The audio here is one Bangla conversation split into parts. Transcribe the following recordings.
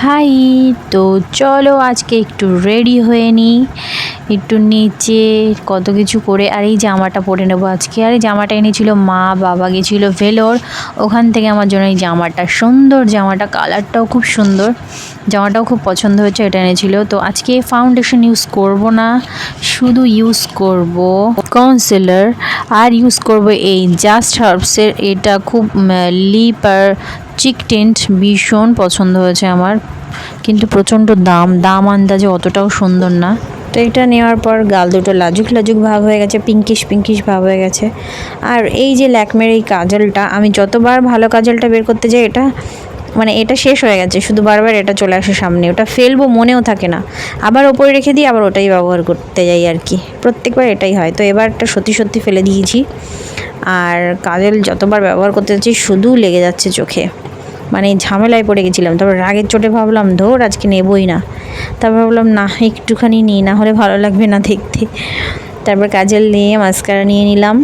হাই, তো চলো আজকে একটু রেডি হয়ে নিই, একটু নিচে কত কিছু করে। আর এই জামাটা পরে নেবো আজকে। আর এই জামাটা এনেছিল মা, বাবা গেছিলো ভেলোর, ওখান থেকে আমার জন্য এই জামাটা, সুন্দর জামাটা, কালারটাও খুব সুন্দর, জামাটাও খুব পছন্দ হয়েছে, এটা এনেছিল। তো আজকে ফাউন্ডেশন ইউজ করব না, শুধু ইউজ করব কনসিলার, আর ইউজ করব এই জাস্ট হার্বসের, এটা খুব লিপ আর চিক টিন্ট, ভীষণ পছন্দ হয়েছে আমার, কিন্তু প্রচণ্ড দাম আন্দাজে অতটাও সুন্দর না। তো এটা নেওয়ার পর গাল দুটো লাজুক লাজুক ভাব হয়ে গেছে, পিঙ্কিশ ভাব হয়ে গেছে। আর এই যে ল্যাকমের এই কাজলটা, আমি যতবার ভালো কাজলটা বের করতে যাই এটা শেষ হয়ে গেছে, শুধু বারবার এটা চলে আসে সামনে, ওটা ফেলবো মনেও থাকে না, আবার ওপরে রেখে দিই, আবার ওটাই ব্যবহার করতে যাই আর কি, প্রত্যেকবার এটাই হয়। তো এবারটা সত্যি ফেলে দিয়েছি। আর কাজল যতবার ব্যবহার করতে যাচ্ছি শুধু লেগে যাচ্ছে চোখে, ঝামেলায় পড়ে গেছিলাম। তারপর রাগের চোটে ভাবলাম ধর আজকে নেবই না, তারপর ভাবলাম না একটুখানি নিই, না হলে ভালো লাগবে না দেখতে। তারপর কাজল নিয়ে মাস্কারা নিয়ে নিলাম।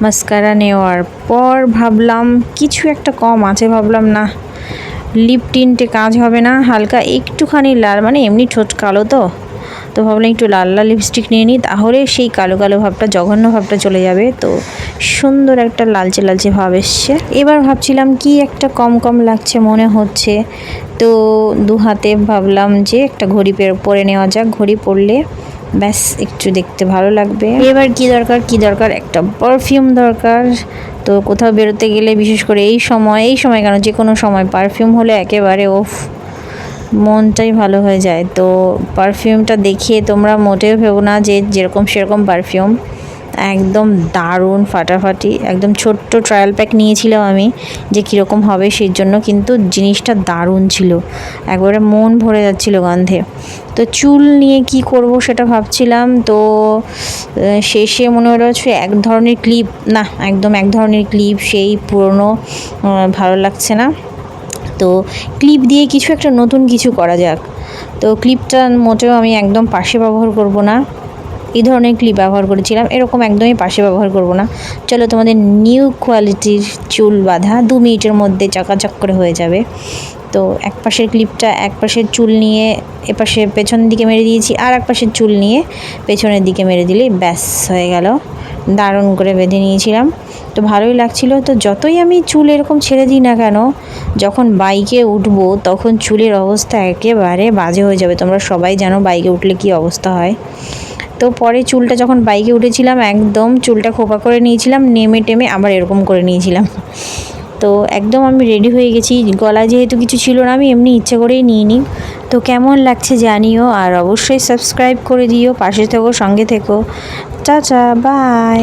মাস্কারা নেওয়ার পর ভাবলাম কিছু একটা কম আছে, ভাবলাম না লিপ টিন্টে কাজ হবে না, হালকা একটুখানি লাল, এমনি ঠোঁট কালো তো ভাবলাম একটু লাল লিপস্টিক নিয়ে নিই, তাহলে সেই কালো ভাবটা, জঘন্য ভাবটা চলে যাবে। তো সুন্দর একটা লালচে ভাব এসছে। এবার ভাবছিলাম কি একটা কম লাগছে মনে হচ্ছে, তো দু হাতে ভাবলাম যে একটা ঘড়ি পরে নেওয়া যাক, ঘড়ি পরলে ব্যাস একটু দেখতে ভালো লাগবে। এবার কি দরকার, একটা পারফিউম দরকার। তো কোথাও বেরোতে গেলে, বিশেষ করে এই সময় কেন, যে কোনো সময় পারফিউম হলে একেবারে মনটাই ভালো হয়ে যায়। তো পারফিউমটা দেখিয়ে তোমরা মোটেও ভেবো না যে যেরকম সেরকম পারফিউম, একদম দারুণ ফাটাফাটি, একদম ছোট্ট ট্রায়াল প্যাক নিয়েছিলাম আমি যে কীরকম হবে সেই জন্য, কিন্তু জিনিসটা দারুণ ছিল, একবারে মন ভরে যাচ্ছিল গন্ধে। তো চুল নিয়ে কি করব সেটা ভাবছিলাম, তো শেষে মনে হচ্ছে এক ধরনের ক্লিপ, না একদম এক ধরনের ক্লিপ, সেই পুরনো, ভালো লাগছে না, তো ক্লিপ দিয়ে কিছু একটা নতুন কিছু করা যাক। তো ক্লিপটা মোটেও আমি একদম পাশে ব্যবহার করব না, এই ধরনের ক্লিপ ব্যবহার করেছিলাম, এরকম একদমই পাশে ব্যবহার করব না। চলো তোমাদের নিউ কোয়ালিটির চুল বাঁধা 2 মিনিটের মধ্যে চকাচক করে হয়ে যাবে। তো এক পাশের ক্লিপটা, এক পাশের চুল নিয়ে এপাশে পেছন দিকে মেরে দিয়েছি, আর এক পাশের চুল নিয়ে পেছনের দিকে মেরে দিলেই ব্যাস হয়ে গেল। দারুণ করে বেঁধে নিয়েছিলাম, তো ভালোই লাগছিল। তো যতই আমি চুল এরকম ছেড়ে দিই না কেন, যখন বাইকে উঠবো তখন চুলের অবস্থা একেবারে বাজে হয়ে যাবে। তোমরা সবাই জানো বাইকে উঠলে কি অবস্থা হয়। তো পরে চুলটা যখন বাইকে উঠেছিলাম, একদম চুলটা খোপা করে নিয়েছিলাম, নেমে টেমে আবার এরকম করে নিয়েছিলাম। তো একদম আমি রেডি হয়ে গেছি, গলায় যেহেতু কিছু ছিল না, আমি এমনি ইচ্ছে করেই নিয়ে নিই। তো কেমন লাগছে জানিও, আর অবশ্যই সাবস্ক্রাইব করে দিও, পাশে থেকো, সঙ্গে থেকো। Ta-ta, by.